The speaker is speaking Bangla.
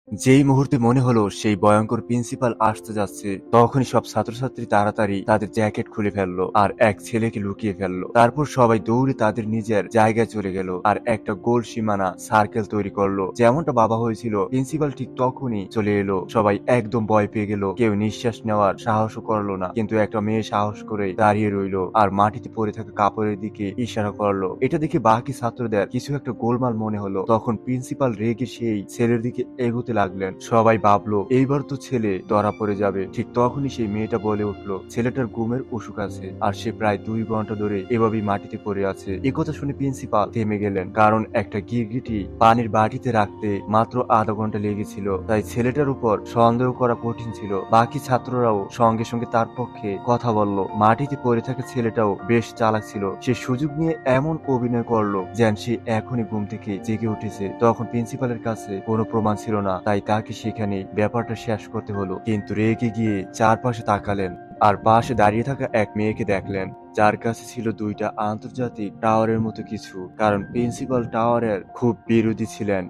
যেই মুহূর্তে মনে হলো সেই ভয়ঙ্কর প্রিন্সিপাল আসতে যাচ্ছে, তখনই সব ছাত্রছাত্রী তাড়াতাড়ি তাদের জ্যাকেট খুলে ফেললো আর এক ছেলেকে লুকিয়ে ফেললো। তারপর সবাই দৌড়ে তাদের নিজের জায়গায় চলে গেল আর একটা গোল সীমানা সার্কেল তৈরি করলো, যেমনটা বাবা হয়েছিল। প্রিন্সিপাল ঠিক তখনই চলে এলো। সবাই একদম ভয় পেয়ে গেল, কেউ নিঃশ্বাস নেওয়ার সাহসও করলো না। কিন্তু একটা মেয়ে সাহস করে দাঁড়িয়ে রইলো আর মাটিতে পড়ে থাকা কাপড়ের দিকে ইশারা করলো। এটা দেখে বাকি ছাত্রদের কিছু একটা গোলমাল মনে হলো। তখন প্রিন্সিপাল রেগে সেই ছেলের দিকে এগোতে লাগলেন। সবাই ভাবলো এইবার তো ছেলে ধরা পড়ে যাবে। ঠিক তখনই সেই মেয়েটা বলে উঠলো ছেলেটার ঘুমের অসুখ আছে আর সে প্রায় 2 ঘন্টা ধরে এভাবেই মাটিতে পড়ে আছে। একথা শুনে প্রিন্সিপাল থেমে গেলেন, কারণ একটা গিরগিটি পানির বাটিতে রাখতে মাত্র আধা ঘন্টা লেগেছিল। তাই ছেলেটার উপর সন্দেহ করা কঠিন ছিল। বাকি ছাত্ররাও সঙ্গে সঙ্গে তার পক্ষে কথা বলল। মাটিতে পড়ে থাকা ছেলেটাও বেশ চালাক ছিল। সে সুযোগ নিয়ে এমন অভিনয় করলো যেন সে এখনই ঘুম থেকে জেগে উঠেছে। তখন প্রিন্সিপালের কাছে কোনো প্রমাণ ছিল না, তাই তাকে সেখানে ব্যাপারটা শেষ করতে হলো। কিন্তু রেগে গিয়ে চারপাশে তাকালেন আর পাশে দাঁড়িয়ে থাকা এক মেয়েকে দেখলেন, যার কাছে ছিল 2টা আন্তর্জাতিক টাওয়ারের মতো কিছু। কারণ প্রিন্সিপাল টাওয়ারের খুব বিরোধী ছিলেন।